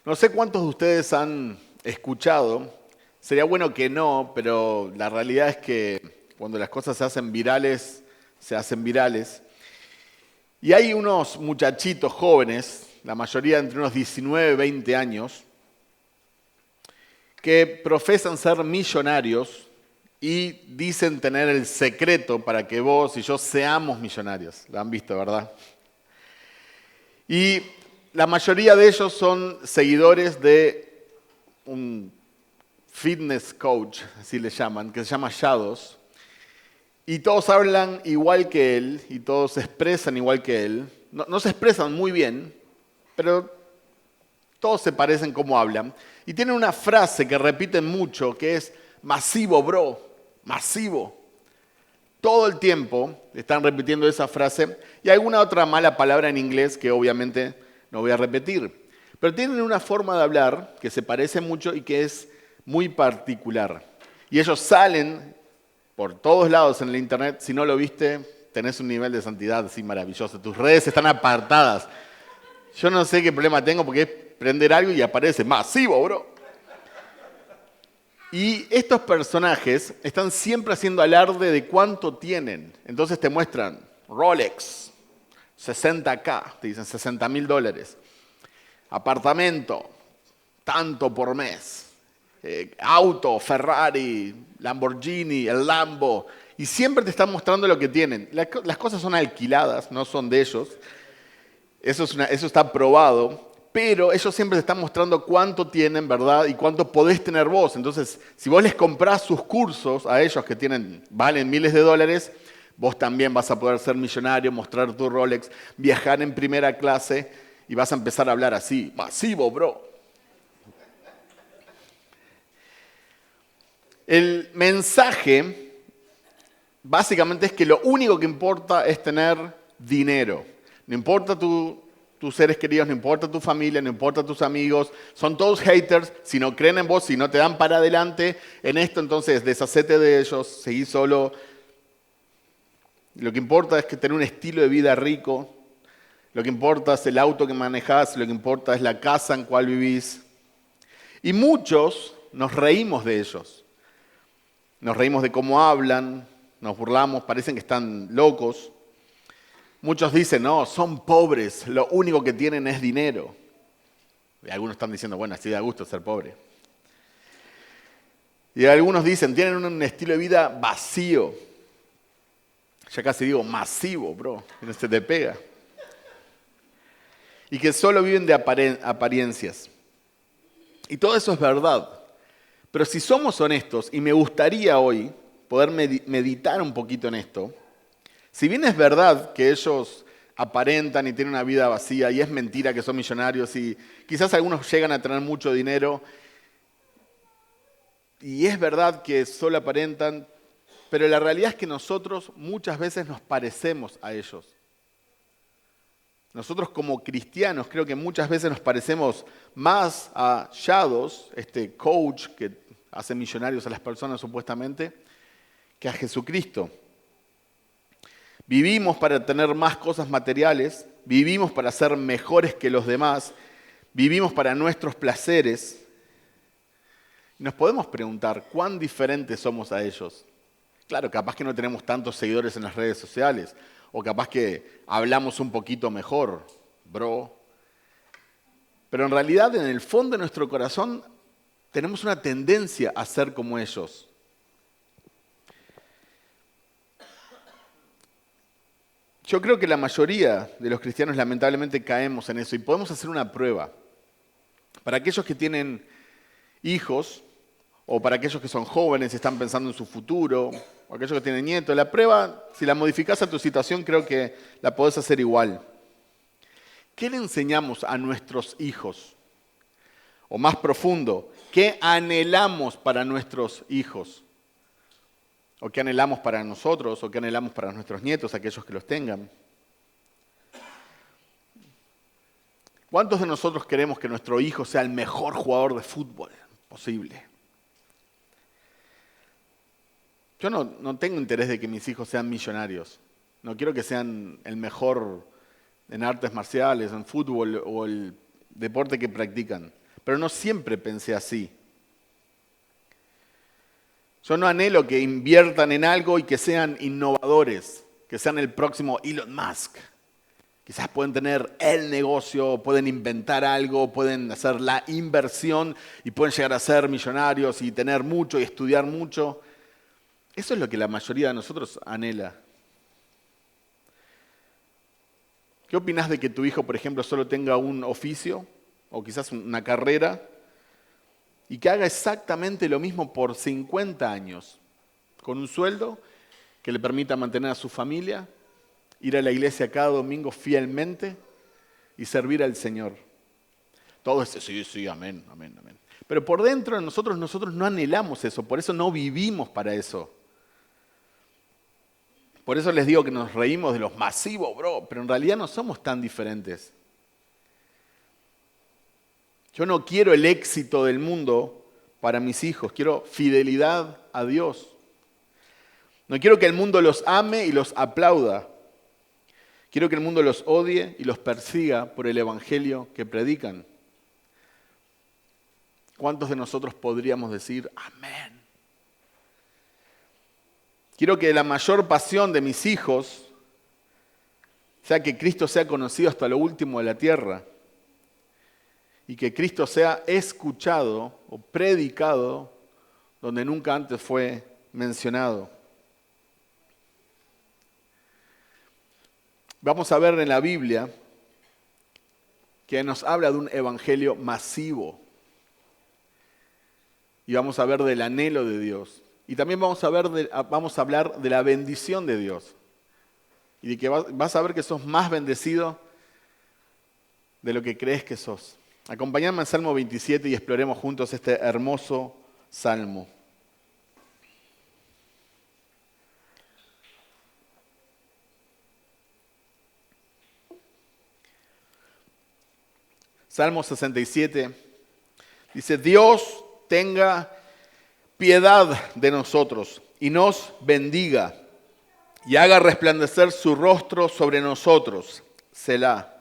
No sé cuántos de ustedes han escuchado, sería bueno que no, pero la realidad es que cuando las cosas se hacen virales, se hacen virales. Y hay unos muchachitos jóvenes, la mayoría entre unos 19 y 20 años, que profesan ser millonarios y dicen tener el secreto para que vos y yo seamos millonarios. Lo han visto, ¿verdad? Y la mayoría de ellos son seguidores de un fitness coach, así le llaman, que se llama Shadows. Y todos hablan igual que él y todos se expresan igual que él. No se expresan muy bien, pero todos se parecen como hablan. Y tienen una frase que repiten mucho, que es masivo, bro, masivo. Todo el tiempo están repitiendo esa frase y alguna otra mala palabra en inglés que obviamente no voy a repetir. Pero tienen una forma de hablar que se parece mucho y que es muy particular. Y ellos salen por todos lados en el internet. Si no lo viste, tenés un nivel de santidad así maravilloso. Tus redes están apartadas. Yo no sé qué problema tengo porque es prender algo y aparece masivo, bro. Y estos personajes están siempre haciendo alarde de cuánto tienen. Entonces te muestran Rolex, 60K, te dicen $60.000. Apartamento, tanto por mes. Auto, Ferrari, Lamborghini, el Lambo. Y siempre te están mostrando lo que tienen. Las cosas son alquiladas, no son de ellos. Eso está probado. Pero ellos siempre te están mostrando cuánto tienen, ¿verdad? Y cuánto podés tener vos. Entonces, si vos les comprás sus cursos a ellos que valen miles de dólares, vos también vas a poder ser millonario, mostrar tu Rolex, viajar en primera clase y vas a empezar a hablar así, masivo, bro. El mensaje básicamente es que lo único que importa es tener dinero. No importa tus seres queridos, no importa tu familia, no importa tus amigos, son todos haters. Si no creen en vos, si no te dan para adelante en esto, entonces deshacete de ellos, seguí solo. Lo que importa es que tener un estilo de vida rico, lo que importa es el auto que manejás, lo que importa es la casa en cual vivís. Y muchos nos reímos de ellos. Nos reímos de cómo hablan, nos burlamos, parecen que están locos. Muchos dicen, no, son pobres, lo único que tienen es dinero. Y algunos están diciendo, bueno, así da gusto ser pobre. Y algunos dicen, tienen un estilo de vida vacío. Ya casi digo masivo, bro, que no se te pega. Y que solo viven de apariencias. Y todo eso es verdad. Pero si somos honestos, y me gustaría hoy poder meditar un poquito en esto, si bien es verdad que ellos aparentan y tienen una vida vacía y es mentira que son millonarios y quizás algunos llegan a tener mucho dinero y es verdad que solo aparentan, pero la realidad es que nosotros muchas veces nos parecemos a ellos. Nosotros como cristianos creo que muchas veces nos parecemos más a Shadows, este coach que hace millonarios a las personas supuestamente, que a Jesucristo. Vivimos para tener más cosas materiales, vivimos para ser mejores que los demás, vivimos para nuestros placeres. Nos podemos preguntar cuán diferentes somos a ellos. Claro, capaz que no tenemos tantos seguidores en las redes sociales, o capaz que hablamos un poquito mejor, bro. Pero en realidad, en el fondo de nuestro corazón, tenemos una tendencia a ser como ellos. Yo creo que la mayoría de los cristianos lamentablemente caemos en eso y podemos hacer una prueba. Para aquellos que tienen hijos o para aquellos que son jóvenes y están pensando en su futuro o aquellos que tienen nietos, la prueba, si la modificás a tu situación, creo que la podés hacer igual. ¿Qué le enseñamos a nuestros hijos? O más profundo, ¿qué anhelamos para nuestros hijos? ¿O qué anhelamos para nosotros? ¿O qué anhelamos para nuestros nietos, aquellos que los tengan? ¿Cuántos de nosotros queremos que nuestro hijo sea el mejor jugador de fútbol posible? Yo no tengo interés de que mis hijos sean millonarios. No quiero que sean el mejor en artes marciales, en fútbol o el deporte que practican. pero no siempre pensé así. Yo no anhelo que inviertan en algo y que sean innovadores, que sean el próximo Elon Musk. Quizás pueden tener el negocio, pueden inventar algo, pueden hacer la inversión y pueden llegar a ser millonarios y tener mucho y estudiar mucho. Eso es lo que la mayoría de nosotros anhela. ¿Qué opinás de que tu hijo, por ejemplo, solo tenga un oficio o quizás una carrera y que haga exactamente lo mismo por 50 años, con un sueldo que le permita mantener a su familia, ir a la iglesia cada domingo fielmente y servir al Señor? Todo ese sí, amén, amén, amén. Pero por dentro de nosotros no anhelamos eso, por eso no vivimos para eso. Por eso les digo que nos reímos de los masivos, bro, pero en realidad no somos tan diferentes. Yo no quiero el éxito del mundo para mis hijos, quiero fidelidad a Dios. No quiero que el mundo los ame y los aplauda. Quiero que el mundo los odie y los persiga por el evangelio que predican. ¿Cuántos de nosotros podríamos decir amén? Quiero que la mayor pasión de mis hijos sea que Cristo sea conocido hasta lo último de la tierra y que Cristo sea escuchado o predicado donde nunca antes fue mencionado. Vamos a ver en la Biblia que nos habla de un evangelio masivo y vamos a ver del anhelo de Dios. Y también vamos a hablar de la bendición de Dios. Y de que vas a ver que sos más bendecido de lo que crees que sos. Acompáñame en Salmo 27 y exploremos juntos este hermoso salmo. Salmo 67 dice: Dios tenga piedad de nosotros y nos bendiga y haga resplandecer su rostro sobre nosotros, Selah,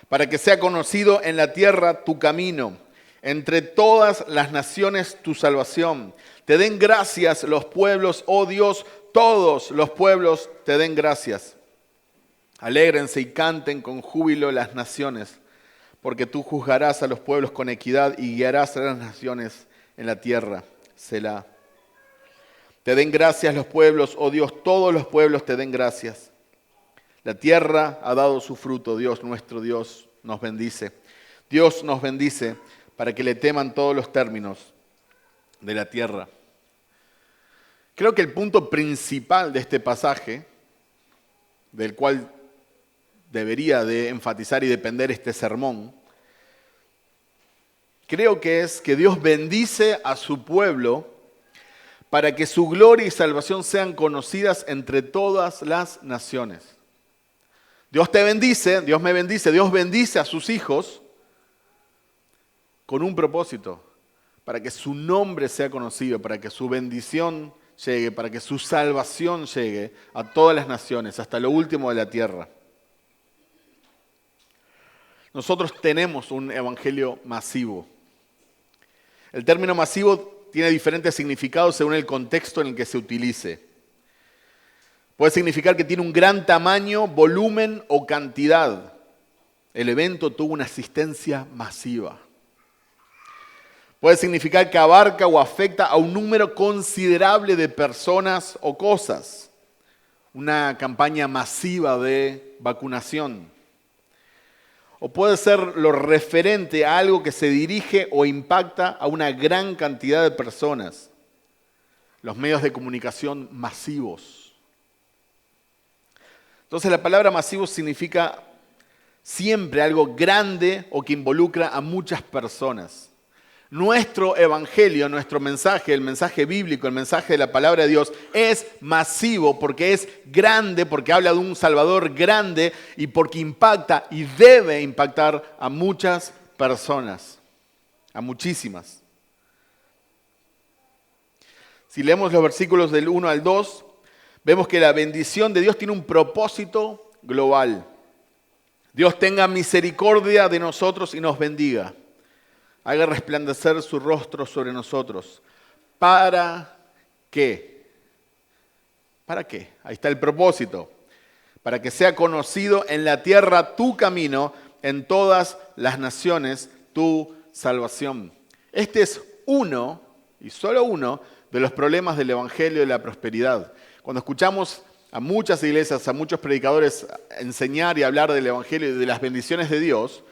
para que sea conocido en la tierra tu camino, entre todas las naciones tu salvación. Te den gracias los pueblos, oh Dios, todos los pueblos te den gracias. Alégrense y canten con júbilo las naciones, porque tú juzgarás a los pueblos con equidad y guiarás a las naciones en la tierra. Selah. Te den gracias los pueblos, oh Dios, todos los pueblos te den gracias. La tierra ha dado su fruto, Dios, nuestro Dios, nos bendice. Dios nos bendice para que le teman todos los términos de la tierra. Creo que el punto principal de este pasaje, del cual debería de enfatizar y depender este sermón, creo que es que Dios bendice a su pueblo para que su gloria y salvación sean conocidas entre todas las naciones. Dios te bendice, Dios me bendice, Dios bendice a sus hijos con un propósito, para que su nombre sea conocido, para que su bendición llegue, para que su salvación llegue a todas las naciones, hasta lo último de la tierra. Nosotros tenemos un evangelio masivo. El término masivo tiene diferentes significados según el contexto en el que se utilice. Puede significar que tiene un gran tamaño, volumen o cantidad. El evento tuvo una asistencia masiva. Puede significar que abarca o afecta a un número considerable de personas o cosas. Una campaña masiva de vacunación. O puede ser lo referente a algo que se dirige o impacta a una gran cantidad de personas. Los medios de comunicación masivos. Entonces la palabra masivo significa siempre algo grande o que involucra a muchas personas. Nuestro evangelio, nuestro mensaje, el mensaje bíblico, el mensaje de la palabra de Dios es masivo porque es grande, porque habla de un Salvador grande y porque impacta y debe impactar a muchas personas, a muchísimas. Si leemos los versículos del 1 al 2, vemos que la bendición de Dios tiene un propósito global. Dios tenga misericordia de nosotros y nos bendiga. haga resplandecer su rostro sobre nosotros. ¿Para qué? ¿Para qué? Ahí está el propósito. Para que sea conocido en la tierra tu camino, en todas las naciones tu salvación. Este es uno, y solo uno, de los problemas del Evangelio de la prosperidad. Cuando escuchamos a muchas iglesias, a muchos predicadores enseñar y hablar del Evangelio y de las bendiciones de Dios,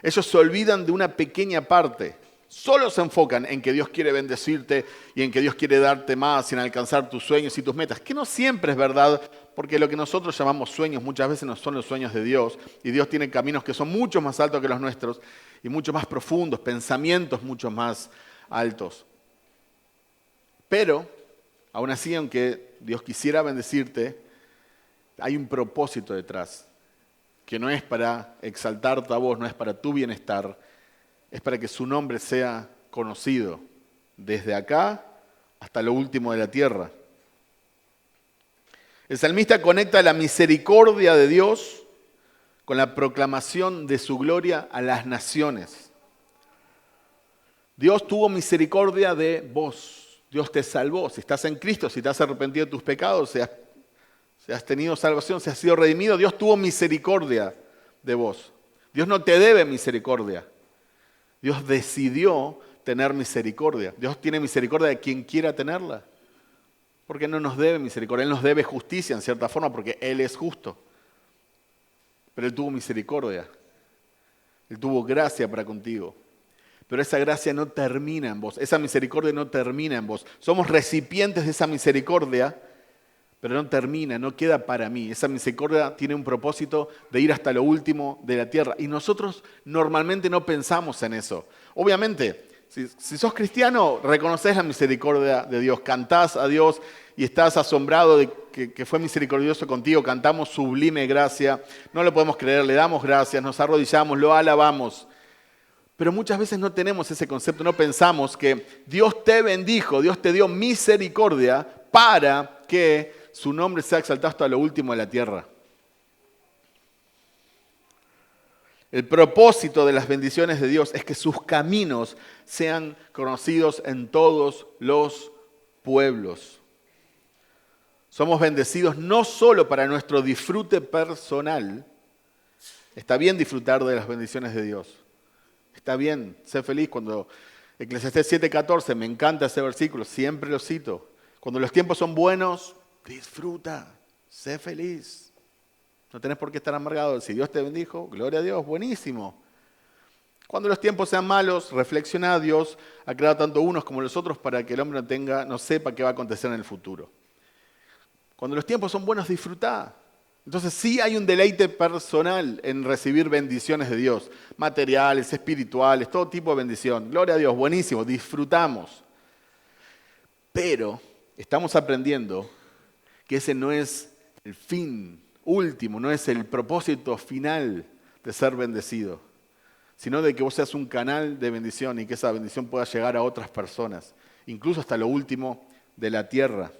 ellos se olvidan de una pequeña parte. Solo se enfocan en que Dios quiere bendecirte y en que Dios quiere darte más y en alcanzar tus sueños y tus metas, que no siempre es verdad, porque lo que nosotros llamamos sueños muchas veces no son los sueños de Dios, y Dios tiene caminos que son mucho más altos que los nuestros y mucho más profundos, pensamientos mucho más altos. Pero, aún así, aunque Dios quisiera bendecirte, hay un propósito detrás, que no es para exaltarte a vos, no es para tu bienestar, es para que su nombre sea conocido desde acá hasta lo último de la tierra. El salmista conecta la misericordia de Dios con la proclamación de su gloria a las naciones. Dios tuvo misericordia de vos. Dios te salvó. Si estás en Cristo, si te has arrepentido de tus pecados, si has tenido salvación, si has sido redimido, Dios tuvo misericordia de vos. Dios no te debe misericordia. Dios decidió tener misericordia. Dios tiene misericordia de quien quiera tenerla. Porque no nos debe misericordia. Él nos debe justicia en cierta forma porque Él es justo. Pero Él tuvo misericordia. Él tuvo gracia para contigo. Pero esa gracia no termina en vos. Esa misericordia no termina en vos. Somos recipientes de esa misericordia, pero no termina, no queda para mí. Esa misericordia tiene un propósito de ir hasta lo último de la tierra. Y nosotros normalmente no pensamos en eso. Obviamente, si sos cristiano, reconoces la misericordia de Dios, cantás a Dios y estás asombrado de que fue misericordioso contigo, cantamos sublime gracia, no lo podemos creer, le damos gracias, nos arrodillamos, lo alabamos. Pero muchas veces no tenemos ese concepto, no pensamos que Dios te bendijo, Dios te dio misericordia para que su nombre sea exaltado hasta lo último de la tierra. El propósito de las bendiciones de Dios es que sus caminos sean conocidos en todos los pueblos. Somos bendecidos no solo para nuestro disfrute personal. Está bien disfrutar de las bendiciones de Dios. Está bien, sé feliz. Cuando Eclesiastés 7:14, me encanta ese versículo, siempre lo cito. Cuando los tiempos son buenos, disfruta, sé feliz. No tenés por qué estar amargado. Si Dios te bendijo, gloria a Dios, buenísimo. Cuando los tiempos sean malos, reflexiona. Dios ha creado tanto unos como los otros para que el hombre no sepa qué va a acontecer en el futuro. Cuando los tiempos son buenos, disfrutá. Entonces sí hay un deleite personal en recibir bendiciones de Dios, materiales, espirituales, todo tipo de bendición. Gloria a Dios, buenísimo, disfrutamos. Pero estamos aprendiendo que ese no es el fin último, no es el propósito final de ser bendecido, sino de que vos seas un canal de bendición y que esa bendición pueda llegar a otras personas, incluso hasta lo último de la tierra.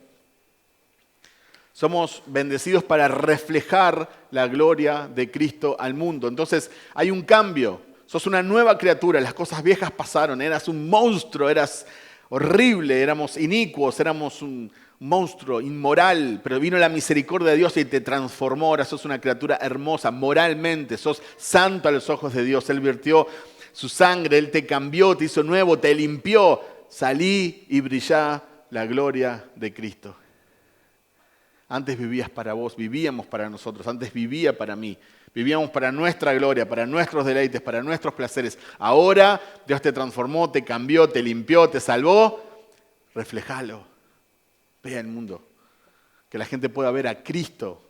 Somos bendecidos para reflejar la gloria de Cristo al mundo. Entonces hay un cambio, sos una nueva criatura, las cosas viejas pasaron, eras un monstruo, eras horrible, éramos inicuos, éramos un monstruo inmoral, pero vino la misericordia de Dios y te transformó. Ahora sos una criatura hermosa, moralmente, sos santo a los ojos de Dios. Él vertió su sangre, Él te cambió, te hizo nuevo, te limpió. Salí y brillá la gloria de Cristo. Antes vivías para vos, vivíamos para nosotros, antes vivía para mí. Vivíamos para nuestra gloria, para nuestros deleites, para nuestros placeres. Ahora Dios te transformó, te cambió, te limpió, te salvó. Reflejalo. Ve al mundo. Que la gente pueda ver a Cristo.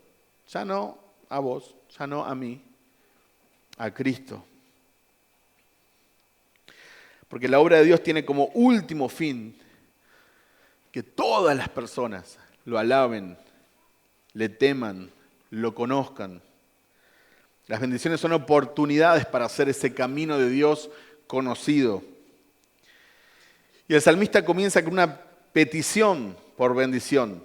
Ya no a vos, ya no a mí. A Cristo. Porque la obra de Dios tiene como último fin que todas las personas lo alaben, le teman, lo conozcan. Las bendiciones son oportunidades para hacer ese camino de Dios conocido. Y el salmista comienza con una petición por bendición.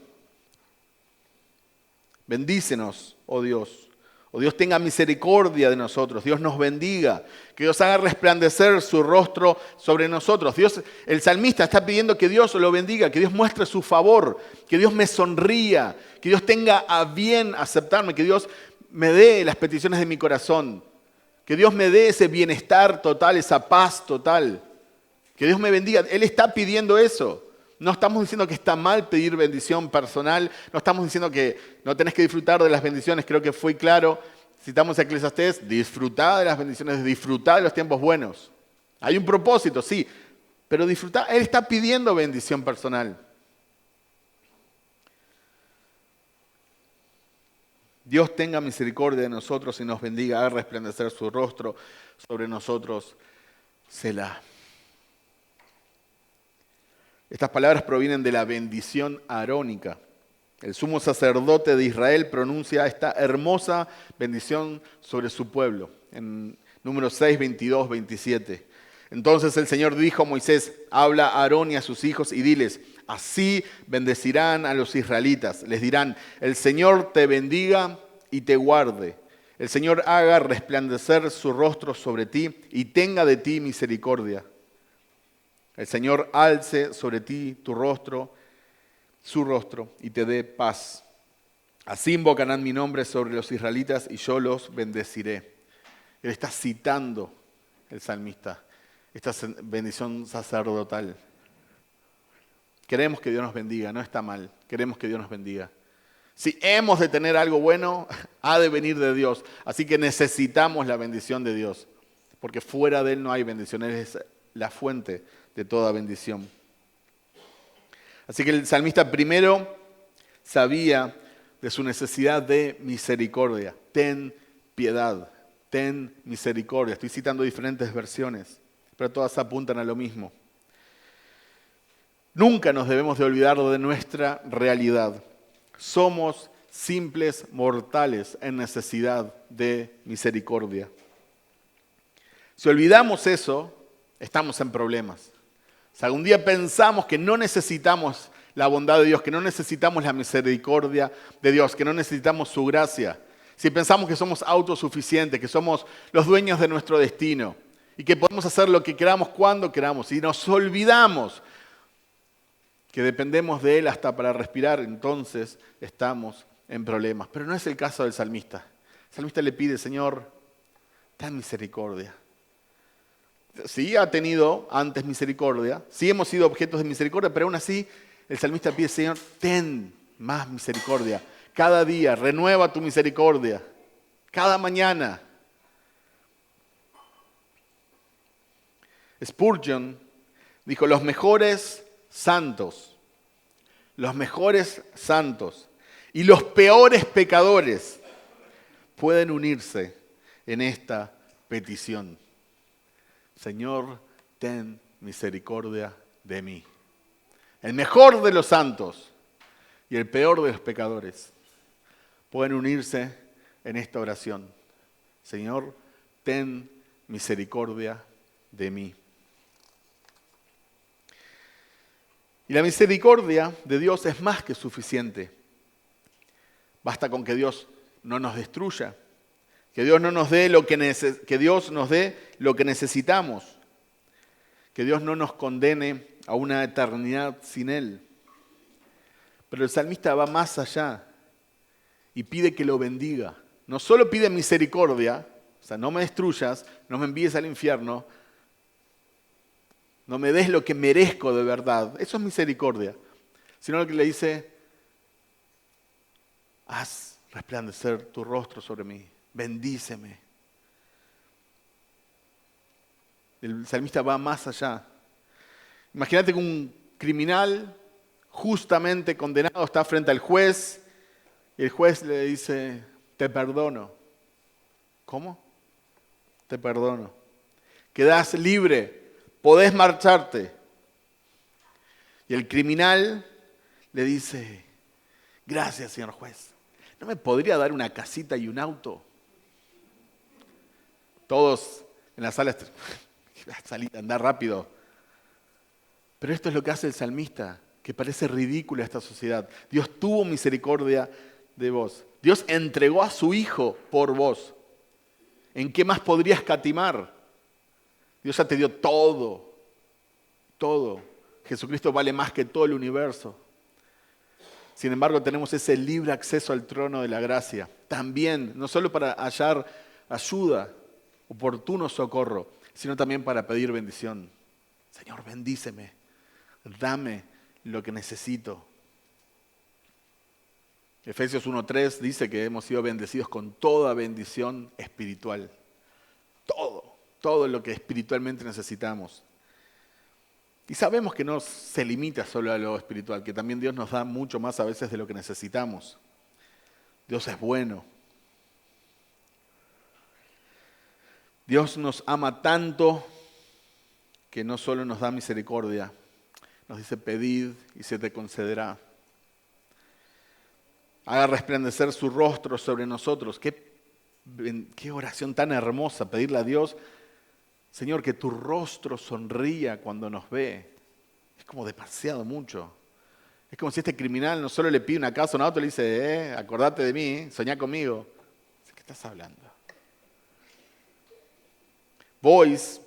Bendícenos, oh Dios. o Dios tenga misericordia de nosotros, Dios nos bendiga, que Dios haga resplandecer su rostro sobre nosotros. El salmista está pidiendo que Dios lo bendiga, que Dios muestre su favor, que Dios me sonría, que Dios tenga a bien aceptarme, que Dios me dé las peticiones de mi corazón, que Dios me dé ese bienestar total, esa paz total, que Dios me bendiga. Él está pidiendo eso. No estamos diciendo que está mal pedir bendición personal, no estamos diciendo que no tenés que disfrutar de las bendiciones, creo que fue claro. Citamos a Eclesiastés, disfrutá de las bendiciones, disfrutá de los tiempos buenos. Hay un propósito, sí, pero disfrutá, Él está pidiendo bendición personal. Dios tenga misericordia de nosotros y nos bendiga, haga resplandecer su rostro sobre nosotros. Selah. Estas palabras provienen de la bendición arónica. El sumo sacerdote de Israel pronuncia esta hermosa bendición sobre su pueblo. En Números 6, 22, 27. Entonces el Señor dijo a Moisés, habla a Aarón y a sus hijos y diles, así bendecirán a los israelitas. Les dirán, el Señor te bendiga y te guarde. El Señor haga resplandecer su rostro sobre ti y tenga de ti misericordia. El Señor alce sobre ti su rostro, y te dé paz. Así invocarán mi nombre sobre los israelitas y yo los bendeciré. Él está citando, el salmista, esta bendición sacerdotal. Queremos que Dios nos bendiga, no está mal, queremos que Dios nos bendiga. Si hemos de tener algo bueno, ha de venir de Dios. Así que necesitamos la bendición de Dios, porque fuera de Él no hay bendición, Él es la fuente de toda bendición. Así que el salmista primero sabía de su necesidad de misericordia. Ten piedad, ten misericordia. Estoy citando diferentes versiones, pero todas apuntan a lo mismo. Nunca nos debemos de olvidar de nuestra realidad. Somos simples mortales en necesidad de misericordia. Si olvidamos eso, estamos en problemas. Si algún día pensamos que no necesitamos la bondad de Dios, que no necesitamos la misericordia de Dios, que no necesitamos su gracia, si pensamos que somos autosuficientes, que somos los dueños de nuestro destino y que podemos hacer lo que queramos cuando queramos, y nos olvidamos que dependemos de Él hasta para respirar, entonces estamos en problemas. Pero no es el caso del salmista. El salmista le pide, Señor, ten misericordia. Sí ha tenido antes misericordia, sí hemos sido objetos de misericordia, pero aún así el salmista pide, Señor, ten más misericordia. Cada día renueva tu misericordia, cada mañana. Spurgeon dijo, los mejores santos y los peores pecadores pueden unirse en esta petición. Señor, ten misericordia de mí. El mejor de los santos y el peor de los pecadores pueden unirse en esta oración. Señor, ten misericordia de mí. Y la misericordia de Dios es más que suficiente. Basta con que Dios no nos destruya. Que Dios nos dé lo que necesitamos. Que Dios no nos condene a una eternidad sin Él. Pero el salmista va más allá y pide que lo bendiga. No solo pide misericordia, o sea, no me destruyas, no me envíes al infierno, no me des lo que merezco de verdad. Eso es misericordia. Sino lo que le dice, haz resplandecer tu rostro sobre mí. Bendíceme. El salmista va más allá. Imagínate que un criminal justamente condenado está frente al juez y el juez le dice, te perdono. ¿Cómo? Te perdono. Quedás libre, podés marcharte. Y el criminal le dice, gracias, señor juez. ¿No me podría dar una casita y un auto? Todos en la sala, andar rápido. Pero esto es lo que hace el salmista, que parece ridículo a esta sociedad. Dios tuvo misericordia de vos. Dios entregó a su Hijo por vos. ¿En qué más podrías escatimar? Dios ya te dio todo, todo. Jesucristo vale más que todo el universo. Sin embargo, tenemos ese libre acceso al trono de la gracia. También, no solo para hallar ayuda, oportuno socorro, sino también para pedir bendición. Señor, bendíceme, dame lo que necesito. Efesios 1:3 dice que hemos sido bendecidos con toda bendición espiritual. Todo lo que espiritualmente necesitamos. Y sabemos que no se limita solo a lo espiritual, que también Dios nos da mucho más a veces de lo que necesitamos. Dios es bueno. Dios nos ama tanto que no solo nos da misericordia, nos dice pedid y se te concederá. Haga resplandecer su rostro sobre nosotros. Qué oración tan hermosa, pedirle a Dios, Señor, que tu rostro sonría cuando nos ve. Es como demasiado mucho. Es como si este criminal no solo le pide una casa a un auto, le dice, acordate de mí, soñá conmigo. ¿De qué estás hablando? Boyce,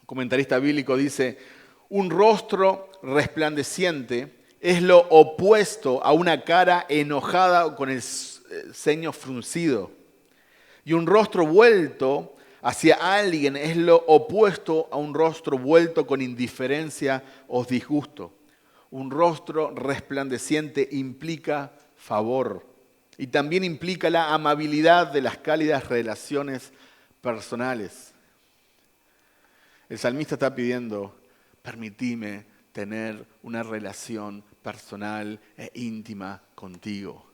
comentarista bíblico, dice, un rostro resplandeciente es lo opuesto a una cara enojada o con el ceño fruncido. Y un rostro vuelto hacia alguien es lo opuesto a un rostro vuelto con indiferencia o disgusto. Un rostro resplandeciente implica favor y también implica la amabilidad de las cálidas relaciones personales. El salmista está pidiendo, permitime tener una relación personal e íntima contigo.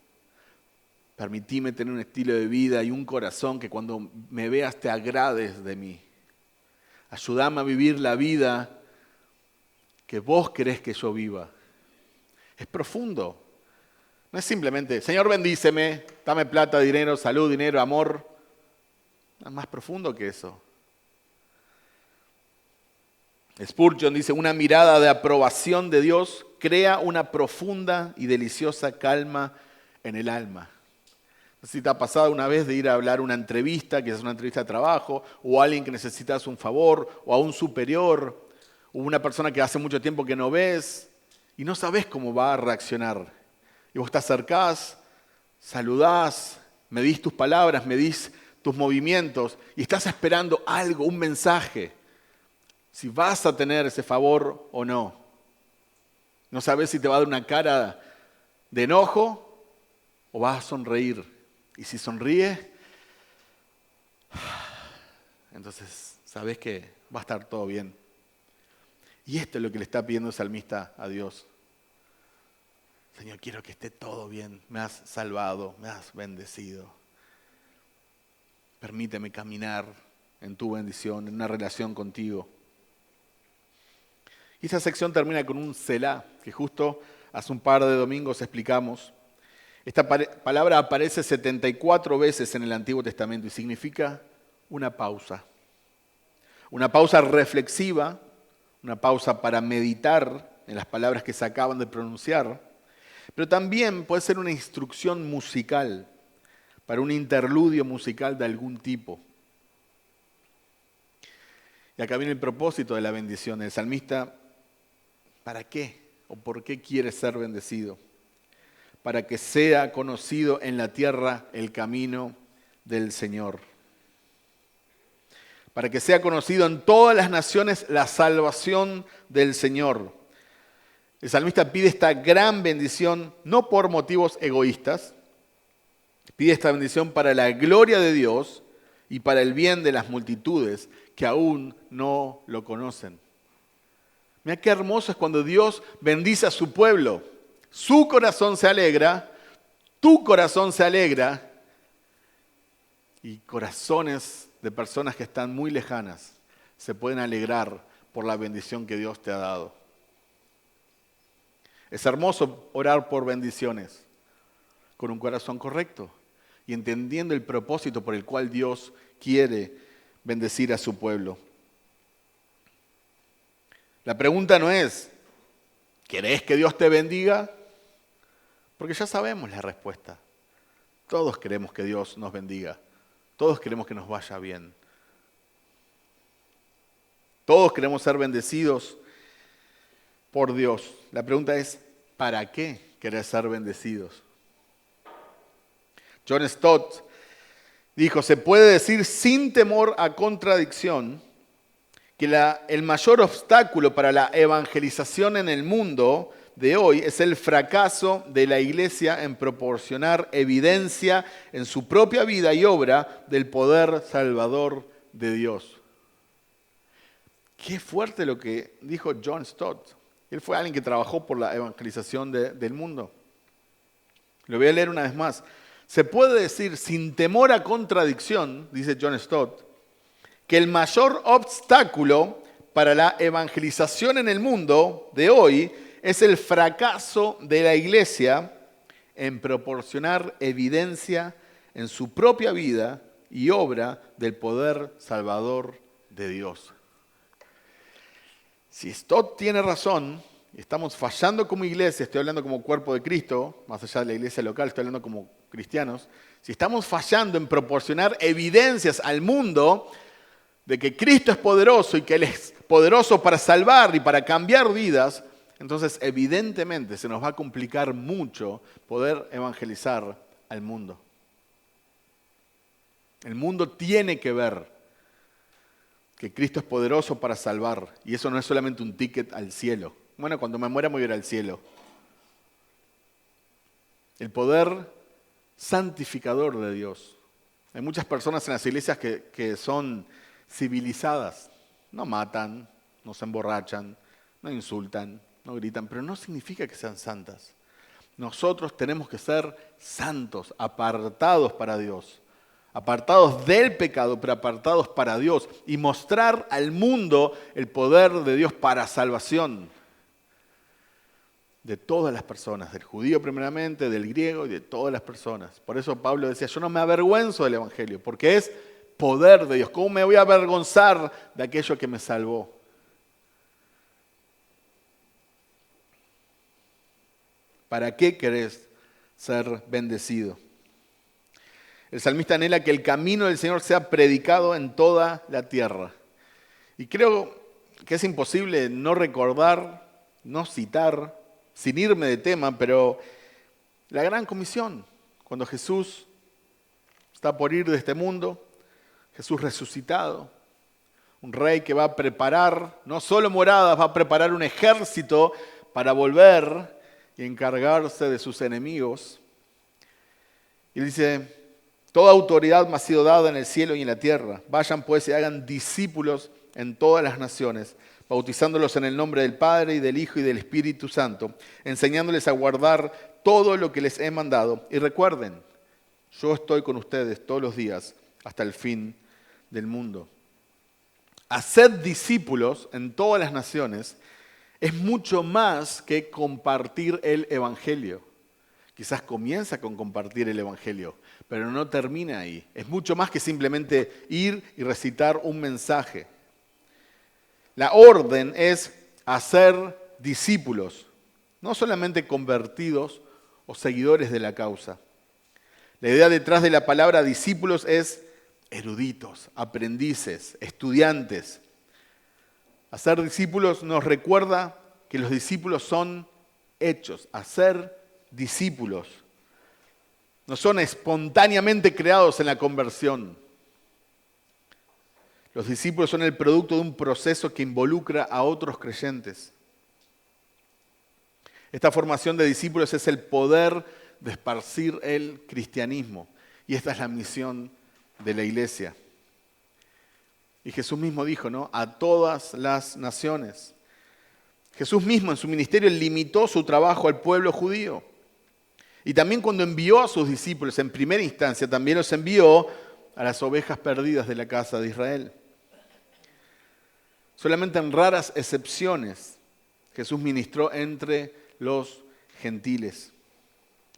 Permitime tener un estilo de vida y un corazón que cuando me veas te agrades de mí. Ayúdame a vivir la vida que vos querés que yo viva. Es profundo. No es simplemente, Señor, bendíceme, dame plata, dinero, salud, dinero, amor. Es más profundo que eso. Spurgeon dice, una mirada de aprobación de Dios crea una profunda y deliciosa calma en el alma. No sé si te ha pasado una vez de ir a hablar una entrevista, que es una entrevista de trabajo, o a alguien que necesitas un favor, o a un superior, o una persona que hace mucho tiempo que no ves, y no sabes cómo va a reaccionar. Y vos te acercás, saludás, medís tus palabras, medís tus movimientos, y estás esperando algo, un mensaje. Si vas a tener ese favor o no. No sabes si te va a dar una cara de enojo o vas a sonreír. Y si sonríe, entonces sabes que va a estar todo bien. Y esto es lo que le está pidiendo el salmista a Dios. Señor, quiero que esté todo bien. Me has salvado, me has bendecido. Permíteme caminar en tu bendición, en una relación contigo. Y esta sección termina con un Selah, que justo hace un par de domingos explicamos. Esta palabra aparece 74 veces en el Antiguo Testamento y significa una pausa. Una pausa reflexiva, una pausa para meditar en las palabras que se acaban de pronunciar, pero también puede ser una instrucción musical, para un interludio musical de algún tipo. Y acá viene el propósito de la bendición. El salmista, ¿para qué o por qué quiere ser bendecido? Para que sea conocido en la tierra el camino del Señor. Para que sea conocido en todas las naciones la salvación del Señor. El salmista pide esta gran bendición no por motivos egoístas, pide esta bendición para la gloria de Dios y para el bien de las multitudes que aún no lo conocen. Mira qué hermoso es cuando Dios bendice a su pueblo. Su corazón se alegra, tu corazón se alegra y corazones de personas que están muy lejanas se pueden alegrar por la bendición que Dios te ha dado. Es hermoso orar por bendiciones con un corazón correcto y entendiendo el propósito por el cual Dios quiere bendecir a su pueblo. La pregunta no es, ¿querés que Dios te bendiga? Porque ya sabemos la respuesta. Todos queremos que Dios nos bendiga. Todos queremos que nos vaya bien. Todos queremos ser bendecidos por Dios. La pregunta es, ¿para qué querés ser bendecidos? John Stott dijo, se puede decir sin temor a contradicción que el mayor obstáculo para la evangelización en el mundo de hoy es el fracaso de la iglesia en proporcionar evidencia en su propia vida y obra del poder salvador de Dios. Qué fuerte lo que dijo John Stott. Él fue alguien que trabajó por la evangelización del mundo. Lo voy a leer una vez más. Se puede decir sin temor a contradicción, dice John Stott, que el mayor obstáculo para la evangelización en el mundo de hoy es el fracaso de la iglesia en proporcionar evidencia en su propia vida y obra del poder salvador de Dios. Si Stott tiene razón, estamos fallando como iglesia, estoy hablando como cuerpo de Cristo, más allá de la iglesia local, estoy hablando como cristianos, si estamos fallando en proporcionar evidencias al mundo de que Cristo es poderoso y que Él es poderoso para salvar y para cambiar vidas, entonces evidentemente se nos va a complicar mucho poder evangelizar al mundo. El mundo tiene que ver que Cristo es poderoso para salvar y eso no es solamente un ticket al cielo. Bueno, cuando me muera me voy a ir al cielo. El poder santificador de Dios. Hay muchas personas en las iglesias que son civilizadas. No matan, no se emborrachan, no insultan, no gritan, pero no significa que sean santas. Nosotros tenemos que ser santos, apartados para Dios. Apartados del pecado, pero apartados para Dios. Y mostrar al mundo el poder de Dios para salvación. De todas las personas, del judío primeramente, del griego y de todas las personas. Por eso Pablo decía, yo no me avergüenzo del evangelio, porque es poder de Dios. ¿Cómo me voy a avergonzar de aquello que me salvó? ¿Para qué querés ser bendecido? El salmista anhela que el camino del Señor sea predicado en toda la tierra. Y creo que es imposible no recordar, no citar, sin irme de tema, pero la gran comisión, cuando Jesús está por ir de este mundo, Jesús resucitado, un rey que va a preparar, no solo moradas, va a preparar un ejército para volver y encargarse de sus enemigos. Y dice, toda autoridad me ha sido dada en el cielo y en la tierra. Vayan pues y hagan discípulos en todas las naciones, bautizándolos en el nombre del Padre y del Hijo y del Espíritu Santo, enseñándoles a guardar todo lo que les he mandado. Y recuerden, yo estoy con ustedes todos los días hasta el fin del mundo. Hacer discípulos en todas las naciones es mucho más que compartir el Evangelio. Quizás comienza con compartir el Evangelio, pero no termina ahí. Es mucho más que simplemente ir y recitar un mensaje. La orden es hacer discípulos, no solamente convertidos o seguidores de la causa. La idea detrás de la palabra discípulos es eruditos, aprendices, estudiantes. Hacer discípulos nos recuerda que los discípulos son hechos, hacer discípulos. No son espontáneamente creados en la conversión. Los discípulos son el producto de un proceso que involucra a otros creyentes. Esta formación de discípulos es el poder de esparcir el cristianismo. Y esta es la misión de la iglesia. Y Jesús mismo dijo, ¿no? A todas las naciones. Jesús mismo en su ministerio limitó su trabajo al pueblo judío. Y también cuando envió a sus discípulos en primera instancia, también los envió a las ovejas perdidas de la casa de Israel. Solamente en raras excepciones Jesús ministró entre los gentiles.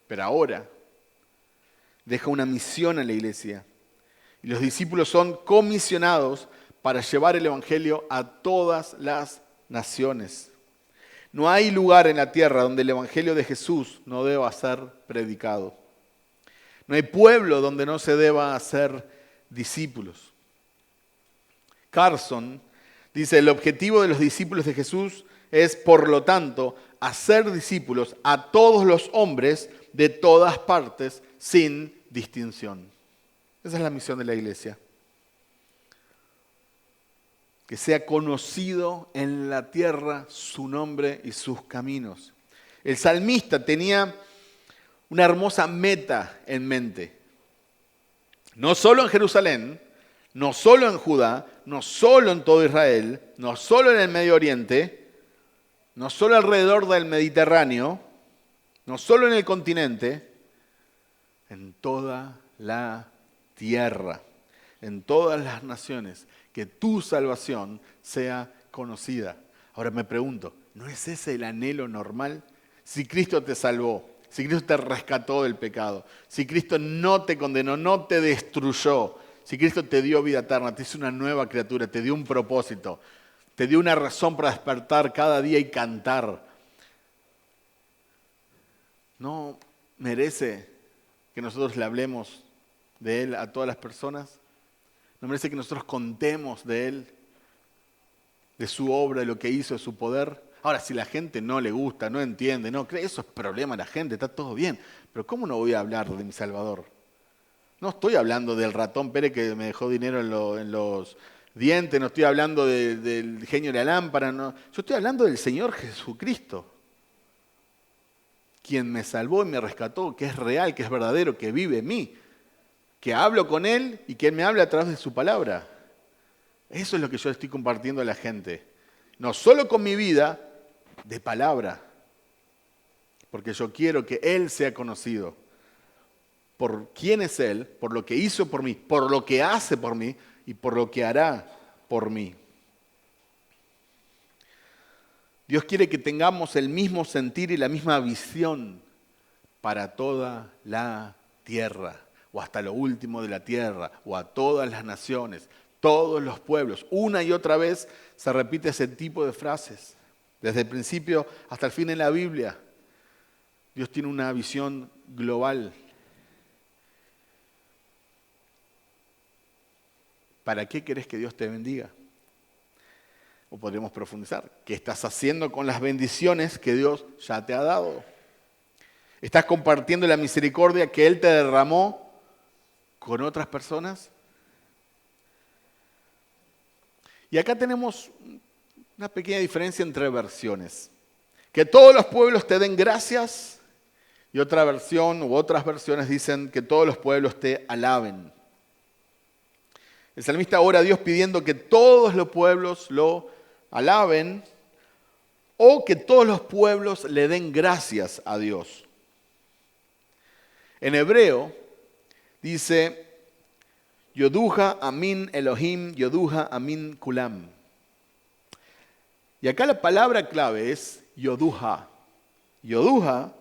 Pero ahora deja una misión a la iglesia. Y los discípulos son comisionados para llevar el evangelio a todas las naciones. No hay lugar en la tierra donde el evangelio de Jesús no deba ser predicado. No hay pueblo donde no se deba hacer discípulos. Carson dice, el objetivo de los discípulos de Jesús es, por lo tanto, hacer discípulos a todos los hombres de todas partes sin distinción. Esa es la misión de la iglesia. Que sea conocido en la tierra su nombre y sus caminos. El salmista tenía una hermosa meta en mente. No solo en Jerusalén, no solo en Judá, no solo en todo Israel, no solo en el Medio Oriente, no solo alrededor del Mediterráneo, no solo en el continente, en toda la tierra, en todas las naciones, que tu salvación sea conocida. Ahora me pregunto, ¿no es ese el anhelo normal? Si Cristo te salvó, si Cristo te rescató del pecado, si Cristo no te condenó, no te destruyó, si Cristo te dio vida eterna, te hizo una nueva criatura, te dio un propósito, te dio una razón para despertar cada día y cantar, ¿no merece que nosotros le hablemos de Él a todas las personas? ¿No merece que nosotros contemos de Él, de su obra, de lo que hizo, de su poder? Ahora, si la gente no le gusta, no entiende, no cree, eso es problema de la gente, está todo bien. Pero ¿cómo no voy a hablar de mi Salvador? No estoy hablando del ratón Pérez que me dejó dinero en los dientes, no estoy hablando del genio de la lámpara, no. Yo estoy hablando del Señor Jesucristo, quien me salvó y me rescató, que es real, que es verdadero, que vive en mí, que hablo con Él y que Él me habla a través de su palabra. Eso es lo que yo estoy compartiendo a la gente. No solo con mi vida, de palabra. Porque yo quiero que Él sea conocido por quién es Él, por lo que hizo por mí, por lo que hace por mí y por lo que hará por mí. Dios quiere que tengamos el mismo sentir y la misma visión para toda la tierra, o hasta lo último de la tierra, o a todas las naciones, todos los pueblos. Una y otra vez se repite ese tipo de frases. Desde el principio hasta el fin en la Biblia, Dios tiene una visión global. ¿Para qué querés que Dios te bendiga? O podríamos profundizar. ¿Qué estás haciendo con las bendiciones que Dios ya te ha dado? ¿Estás compartiendo la misericordia que Él te derramó con otras personas? Y acá tenemos una pequeña diferencia entre versiones. Que todos los pueblos te den gracias y otra versión u otras versiones dicen que todos los pueblos te alaben. El salmista ora a Dios pidiendo que todos los pueblos lo alaben o que todos los pueblos le den gracias a Dios. En hebreo dice Yoduja Amin Elohim, Yoduja Amin Kulam. Y acá la palabra clave es Yoduja. Yoduja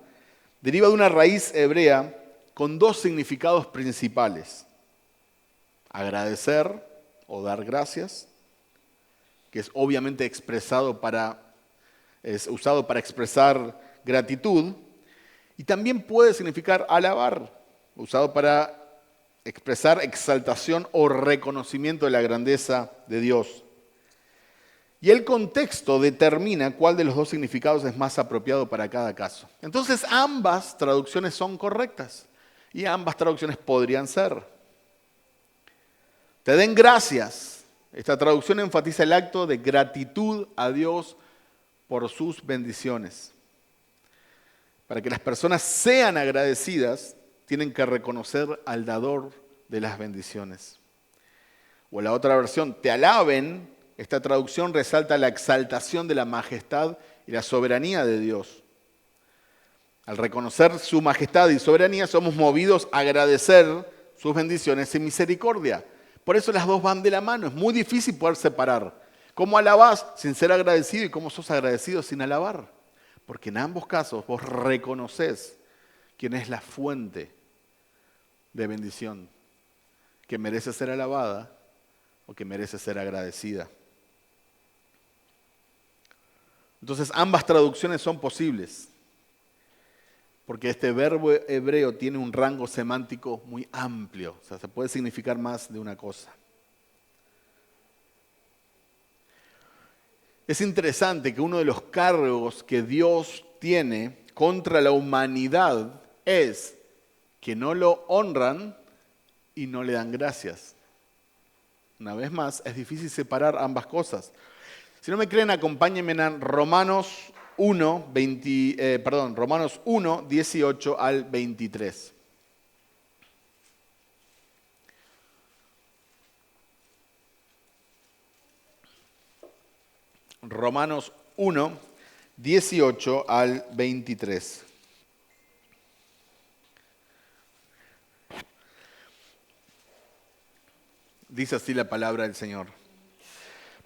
deriva de una raíz hebrea con dos significados principales. Agradecer o dar gracias, que es obviamente es usado para expresar gratitud, y también puede significar alabar, usado para expresar exaltación o reconocimiento de la grandeza de Dios. Y el contexto determina cuál de los dos significados es más apropiado para cada caso. Entonces ambas traducciones son correctas y ambas traducciones podrían ser. Te den gracias. Esta traducción enfatiza el acto de gratitud a Dios por sus bendiciones. Para que las personas sean agradecidas, tienen que reconocer al dador de las bendiciones. O la otra versión, te alaben. Esta traducción resalta la exaltación de la majestad y la soberanía de Dios. Al reconocer su majestad y soberanía, somos movidos a agradecer sus bendiciones y misericordia. Por eso las dos van de la mano. Es muy difícil poder separar. ¿Cómo alabás sin ser agradecido y cómo sos agradecido sin alabar? Porque en ambos casos vos reconoces quién es la fuente de bendición, que merece ser alabada o que merece ser agradecida. Entonces ambas traducciones son posibles. porque este verbo hebreo tiene un rango semántico muy amplio, o sea, se puede significar más de una cosa. Es interesante que uno de los cargos que Dios tiene contra la humanidad es que no lo honran y no le dan gracias. Una vez más, es difícil separar ambas cosas. Si no me creen, acompáñenme en Romanos 1, 18 al 23. Romanos 1, 18 al 23. Dice así la palabra del Señor.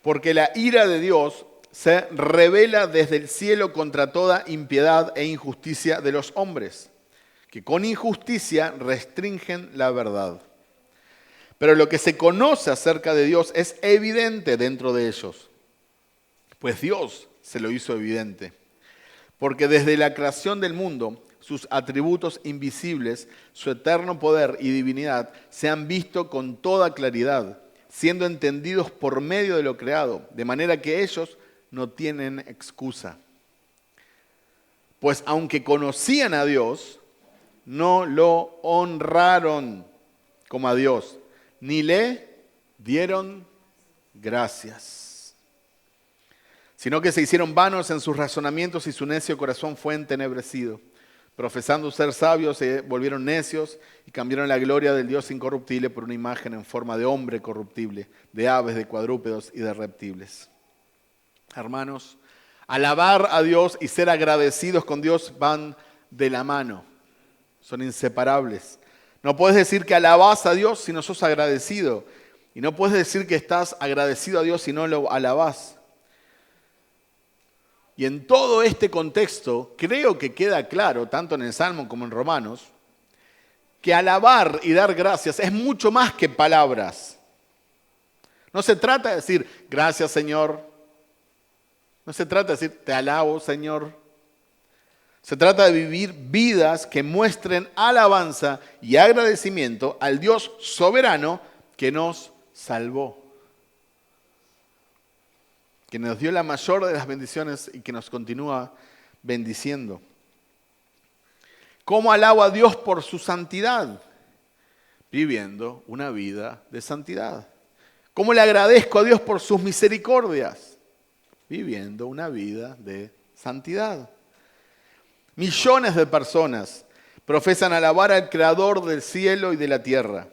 Porque la ira de Dios se revela desde el cielo contra toda impiedad e injusticia de los hombres, que con injusticia restringen la verdad. Pero lo que se conoce acerca de Dios es evidente dentro de ellos, pues Dios se lo hizo evidente. Porque desde la creación del mundo, sus atributos invisibles, su eterno poder y divinidad se han visto con toda claridad, siendo entendidos por medio de lo creado, de manera que ellos no tienen excusa. Pues aunque conocían a Dios, no lo honraron como a Dios, ni le dieron gracias, sino que se hicieron vanos en sus razonamientos y su necio corazón fue entenebrecido. Profesando ser sabios, se volvieron necios y cambiaron la gloria del Dios incorruptible por una imagen en forma de hombre corruptible, de aves, de cuadrúpedos y de reptiles. Hermanos, alabar a Dios y ser agradecidos con Dios van de la mano, son inseparables. No puedes decir que alabás a Dios si no sos agradecido, y no puedes decir que estás agradecido a Dios si no lo alabás. Y en todo este contexto, creo que queda claro, tanto en el Salmo como en Romanos, que alabar y dar gracias es mucho más que palabras. No se trata de decir, gracias Señor. No se trata de decir, te alabo Señor. Se trata de vivir vidas que muestren alabanza y agradecimiento al Dios soberano que nos salvó, que nos dio la mayor de las bendiciones y que nos continúa bendiciendo. ¿Cómo alabo a Dios por su santidad? Viviendo una vida de santidad. ¿Cómo le agradezco a Dios por sus misericordias? Viviendo una vida de santidad. Millones de personas profesan alabar al Creador del cielo y de la tierra.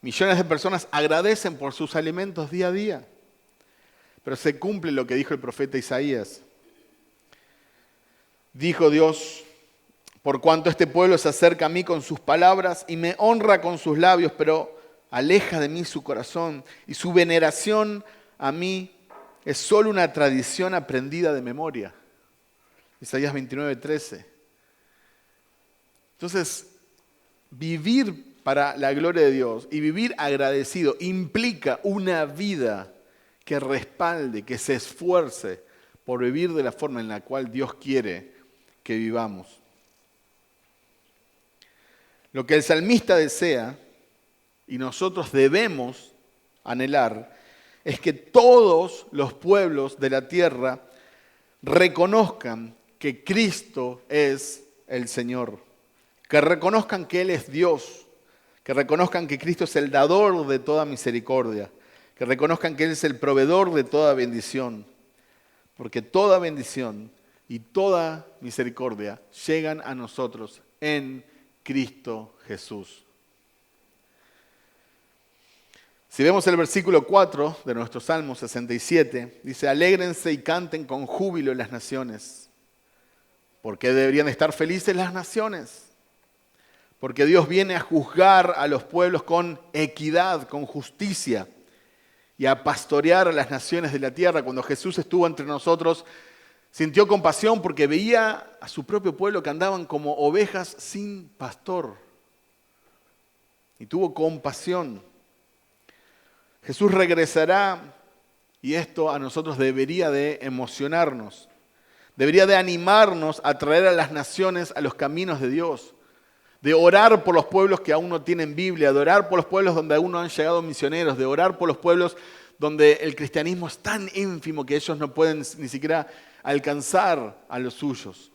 Millones de personas agradecen por sus alimentos día a día. Pero se cumple lo que dijo el profeta Isaías. Dijo Dios, por cuanto este pueblo se acerca a mí con sus palabras y me honra con sus labios, pero aleja de mí su corazón y su veneración a mí es solo una tradición aprendida de memoria. Isaías 29:13. Entonces, vivir para la gloria de Dios y vivir agradecido implica una vida que respalde, que se esfuerce por vivir de la forma en la cual Dios quiere que vivamos. Lo que el salmista desea y nosotros debemos anhelar es que todos los pueblos de la tierra reconozcan que Cristo es el Señor, que reconozcan que Él es Dios, que reconozcan que Cristo es el dador de toda misericordia, que reconozcan que Él es el proveedor de toda bendición, porque toda bendición y toda misericordia llegan a nosotros en Cristo Jesús. Si vemos el versículo 4 de nuestro Salmo 67, dice, alégrense y canten con júbilo las naciones. ¿Por qué deberían estar felices las naciones? Porque Dios viene a juzgar a los pueblos con equidad, con justicia, y a pastorear a las naciones de la tierra. Cuando Jesús estuvo entre nosotros, sintió compasión porque veía a su propio pueblo que andaban como ovejas sin pastor. Y tuvo compasión. Jesús regresará y esto a nosotros debería de emocionarnos. Debería de animarnos a traer a las naciones a los caminos de Dios. De orar por los pueblos que aún no tienen Biblia, de orar por los pueblos donde aún no han llegado misioneros, de orar por los pueblos donde el cristianismo es tan ínfimo que ellos no pueden ni siquiera alcanzar a los suyos.